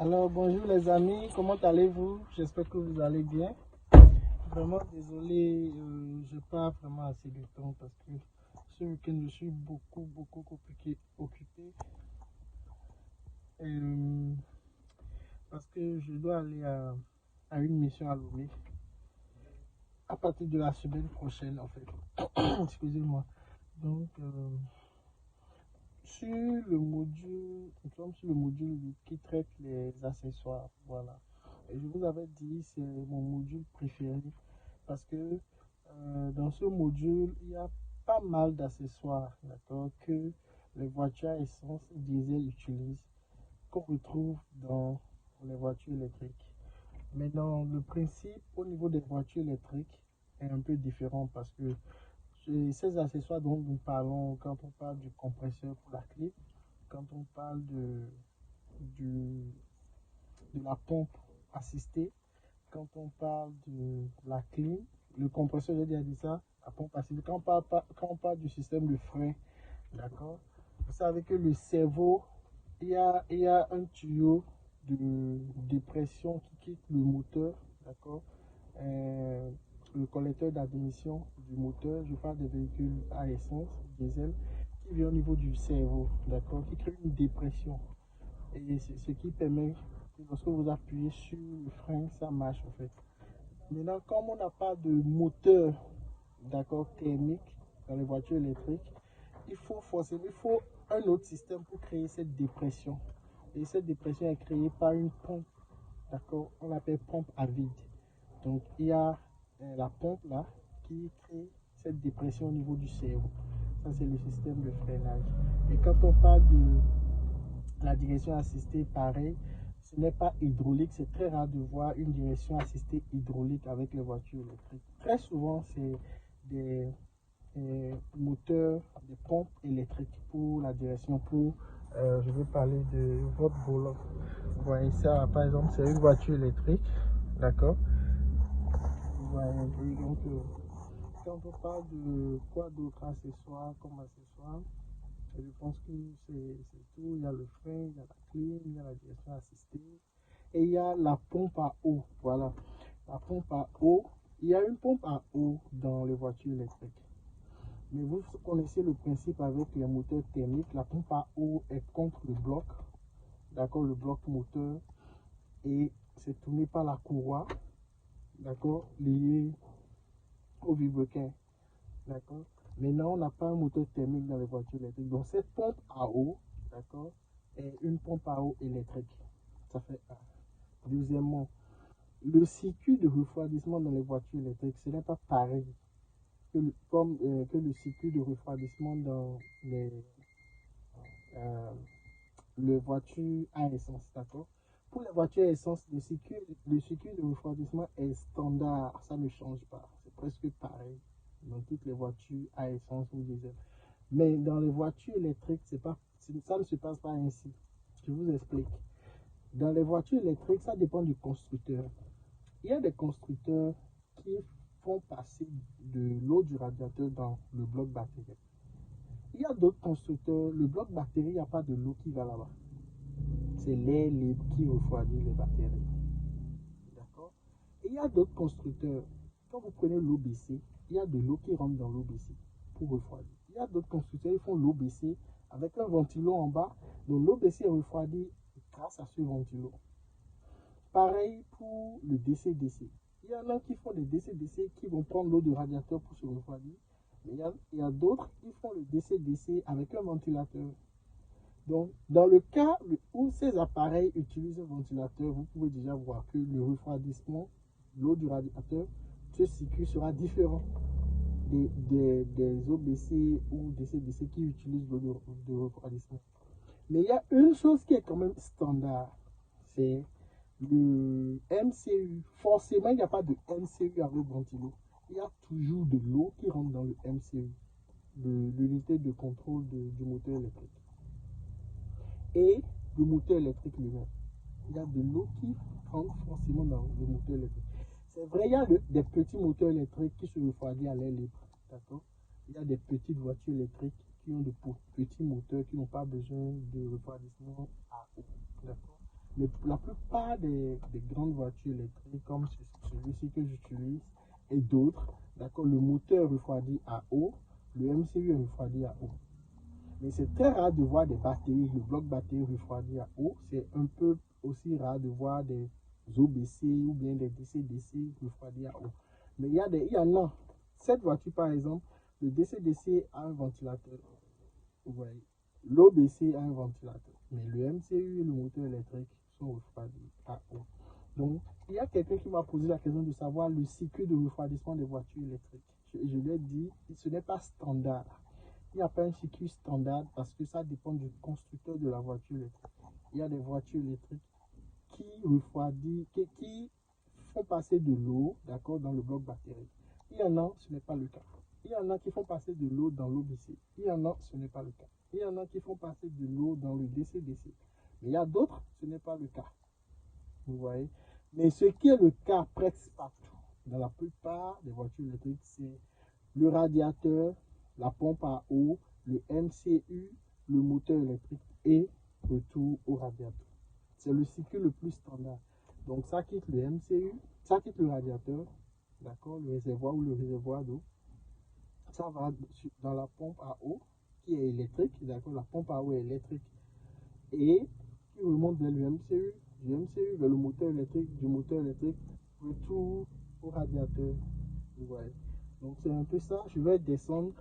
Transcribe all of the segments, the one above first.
Alors bonjour les amis, comment allez-vous? J'espère que vous allez bien. Vraiment désolé, je n'ai pas vraiment assez de temps parce que ce week-end je suis beaucoup occupé. Parce que je dois aller à une mission à Lomé à partir de la semaine prochaine en fait. Excusez-moi. Donc sur le module, nous sommes sur le module qui traite les accessoires. Voilà. Et je vous avais dit, c'est mon module préféré parce que dans ce module, il y a pas mal d'accessoires, d'accord, que les voitures à essence diesel utilisent, qu'on retrouve dans les voitures électriques. Maintenant, le principe au niveau des voitures électriques est un peu différent parce que ces accessoires dont nous parlons quand on parle du compresseur pour la clim, quand on parle de la pompe assistée, quand on parle de la clim, le compresseur, j'ai déjà dit ça, la pompe assistée, quand on parle du système de frein, d'accord, vous savez que le cerveau, il y a un tuyau de dépression qui quitte le moteur, d'accord, le collecteur d'admission du moteur, je parle des véhicules à essence, diesel, qui vient au niveau du cerveau, d'accord, qui crée une dépression. Et c'est ce qui permet que lorsque vous appuyez sur le frein, ça marche en fait. Maintenant, comme on n'a pas de moteur, d'accord, thermique dans les voitures électriques, il faut un autre système pour créer cette dépression. Et cette dépression est créée par une pompe, d'accord, on l'appelle pompe à vide. Donc il y a la pompe là qui crée cette dépression au niveau du cerveau. Ça c'est le système de freinage. Et quand on parle de la direction assistée, pareil, ce n'est pas hydraulique. C'est très rare de voir une direction assistée hydraulique avec les voitures électriques. Très souvent c'est des moteurs, des pompes électriques pour la direction. Je vais parler de votre volant. Vous voyez ça, par exemple, c'est une voiture électrique, d'accord. Vous voyez un peu, donc quand on parle de quoi d'autres accessoires comme accessoires, je pense que c'est tout. Il y a le frein, il y a la clim, il y a la direction assistée et il y a la pompe à eau. Voilà, la pompe à eau. Il y a une pompe à eau dans les voitures électriques. Mais vous connaissez le principe avec les moteurs thermiques. La pompe à eau est contre le bloc, d'accord, le bloc moteur, et c'est tourné par la courroie, d'accord, liée au vilebrequin, d'accord. Maintenant, on n'a pas un moteur thermique dans les voitures électriques. Donc, cette pompe à eau, d'accord, est une pompe à eau électrique. Ça fait un. Deuxièmement, le circuit de refroidissement dans les voitures électriques, ce n'est pas pareil que le circuit de refroidissement dans les voitures à essence, d'accord. Pour les voitures à essence, le circuit de refroidissement est standard, ça ne change pas, c'est presque pareil dans toutes les voitures à essence ou diesel. Mais dans les voitures électriques, ça ne se passe pas ainsi. Je vous explique. Dans les voitures électriques, ça dépend du constructeur. Il y a des constructeurs qui font passer de l'eau du radiateur dans le bloc batterie. Il y a d'autres constructeurs, le bloc batterie, il n'y a pas de l'eau qui va là-bas. C'est l'air libre qui refroidit les batteries. D'accord? Et il y a d'autres constructeurs, quand vous prenez l'OBC, il y a de l'eau qui rentre dans l'OBC pour refroidir. Il y a d'autres constructeurs qui font l'OBC avec un ventilo en bas, donc l'OBC est refroidi grâce à ce ventilo. Pareil pour le DC-DC. Il y en a qui font des DC-DC qui vont prendre l'eau du radiateur pour se refroidir. Mais il y a d'autres qui font le DC-DC avec un ventilateur. Donc, dans le cas où ces appareils utilisent un ventilateur, vous pouvez déjà voir que le refroidissement, l'eau du radiateur, ce circuit sera différent des OBC ou DC-DC qui utilisent l'eau de refroidissement. Mais il y a une chose qui est quand même standard, c'est le MCU. Forcément, il n'y a pas de MCU avec ventilo. Il y a toujours de l'eau qui rentre dans le MCU, l'unité de contrôle du moteur électrique. Et le moteur électrique lui-même. Il y a de l'eau qui rentre forcément dans le moteur électrique. C'est vrai, il y a des petits moteurs électriques qui se refroidissent à l'air libre. D'accord? Il y a des petites voitures électriques qui ont de petits moteurs qui n'ont pas besoin de refroidissement à eau. D'accord? Mais la plupart des grandes voitures électriques, comme celui-ci que j'utilise et d'autres, d'accord, le moteur refroidit à eau, le MCU est refroidi à eau. Mais c'est très rare de voir des batteries, le bloc batterie refroidi à eau. C'est un peu aussi rare de voir des OBC ou bien des DC-DC refroidis à eau. Mais il y en a. Cette voiture, par exemple, le DC-DC a un ventilateur. Vous voyez. L'OBC a un ventilateur. Mais le MCU et le moteur électrique sont refroidis à eau. Donc, il y a quelqu'un qui m'a posé la question de savoir le cycle de refroidissement des voitures électriques. Je lui ai dit, ce n'est pas standard. Il n'y a pas un cycle standard parce que ça dépend du constructeur de la voiture électrique. Il y a des voitures électriques qui refroidissent, qui font passer de l'eau, d'accord, dans le bloc batterie. Il y en a, ce n'est pas le cas. Il y en a qui font passer de l'eau dans l'OBC. Il y en a, ce n'est pas le cas. Il y en a qui font passer de l'eau dans le DC-DC. Mais il y a d'autres, ce n'est pas le cas. Vous voyez. Mais ce qui est le cas presque partout, dans la plupart des voitures électriques, c'est le radiateur, la pompe à eau, le MCU, le moteur électrique et retour au radiateur. C'est le cycle le plus standard. Donc ça quitte le MCU, ça quitte le radiateur, d'accord, le réservoir ou le réservoir d'eau. Ça va dans la pompe à eau qui est électrique, d'accord, la pompe à eau est électrique et qui remonte vers le MCU, du MCU vers le moteur électrique, du moteur électrique, retour au radiateur. Vous voyez. Donc c'est un peu ça. Je vais descendre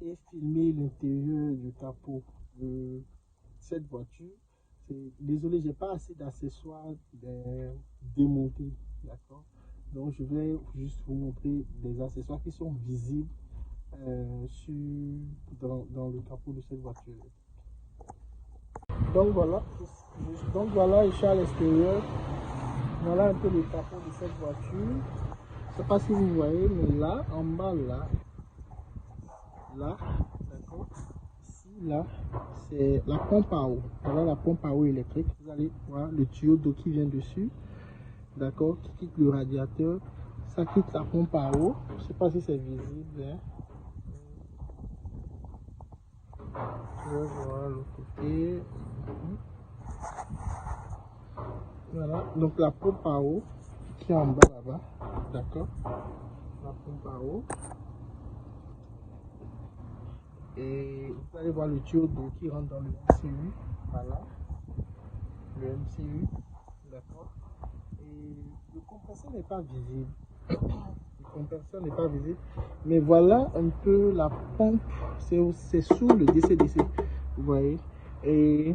et filmer l'intérieur du capot de cette voiture. Désolé, j'ai pas assez d'accessoires démontés, d'accord. Donc je vais juste vous montrer des accessoires qui sont visibles dans le capot de cette voiture. Donc voilà, je suis à l'extérieur. Voilà un peu le capot de cette voiture. Je ne sais pas si vous voyez, mais là, en bas, là, d'accord, ici, là, c'est la pompe à eau. Voilà la pompe à eau électrique. Vous allez voir le tuyau d'eau qui vient dessus, d'accord, qui quitte le radiateur. Ça quitte la pompe à eau. Je ne sais pas si c'est visible. Hein. Je vais voir l'autre côté. Voilà, donc la pompe à eau qui est en bas là-bas, d'accord, la pompe à eau. Et vous allez voir le tuyau d'eau qui rentre dans le MCU, voilà, le MCU, d'accord. Et le compresseur n'est pas visible, le compresseur n'est pas visible, mais voilà un peu la pompe, c'est sous le DC-DC, vous voyez, et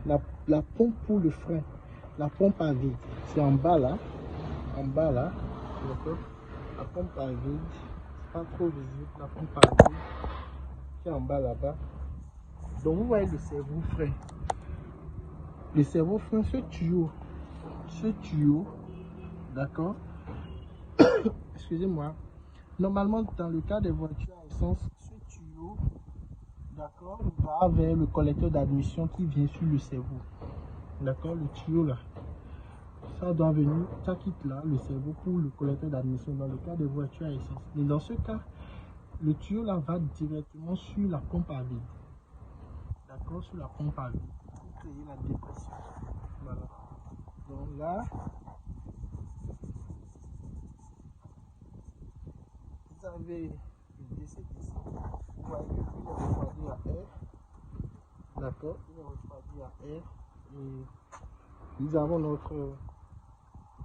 la pompe pour le frein, la pompe à vide, c'est en bas là, d'accord, la pompe à vide, c'est pas trop visible, la pompe à vide qui est en bas là-bas. Donc vous voyez le cerveau frein. Le cerveau frein, ce tuyau, d'accord. Excusez-moi. Normalement, dans le cas des voitures à essence, ce tuyau, d'accord, va vers le collecteur d'admission qui vient sur le cerveau. D'accord, le tuyau là. Ça doit venir, ça quitte là, le cerveau pour le collecteur d'admission dans le cas des voitures à essence. Mais dans ce cas, le tuyau là va directement sur la pompe à vide. D'accord, sur la pompe à vide pour créer la dépression. Voilà. Donc là, vous avez le DC-DC. Vous voyez que lui, il est refroidi à air. D'accord, il est refroidi à air. Et nous avons notre.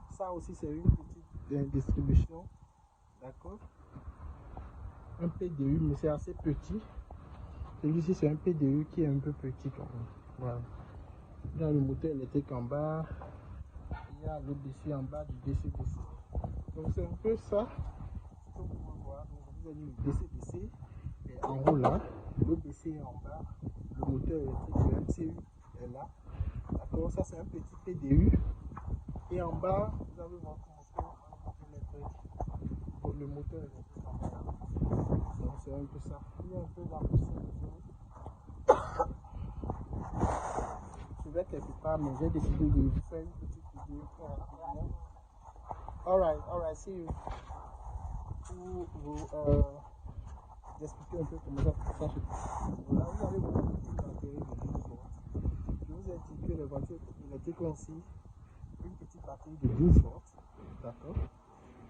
Ça aussi, c'est une petite distribution. D'accord. Un PDU, mais c'est assez petit. Celui-ci, c'est un PDU qui est un peu petit quand même. Voilà. Il y a le moteur électrique en bas. Il y a l'OBC en bas du DC-DC. Donc, c'est un peu ça. Comme vous pouvez voir, donc vous avez le DC-DC est en haut là. L'OBC est en bas. Le moteur électrique, le MCU est là. D'accord, ça c'est un petit PDU. Et en bas, vous avez votre moteur électrique. Le moteur électrique en bas. Donc c'est un peu ça. Il y a un peu la poussière de je vais quelque part, mais j'ai décidé de vous faire une petite vidéo très rapidement. Alright, see you. Pour vous expliquer un peu comment ça se passe. Là, vous allez voir une batterie de 12 volts. Je vous ai dit que les voitures électriques aussi batterie de 12 volts, d'accord,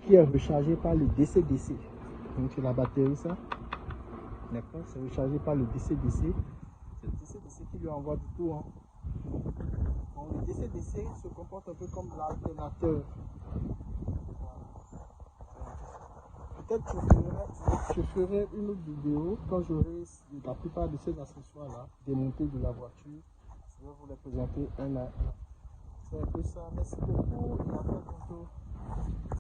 qui est rechargée par le DC-DC. Donc c'est la batterie ça, d'accord, c'est rechargé par le DC-DC. C'est le DC-DC qui lui envoie du courant. Bon, le DC-DC se comporte un peu comme l'alternateur. Peut-être que je ferai une autre vidéo quand j'aurai la plupart de ces accessoires-là démontés de la voiture. Je vais vous les présenter un à un. C'est un peu ça. Merci beaucoup et à très bientôt.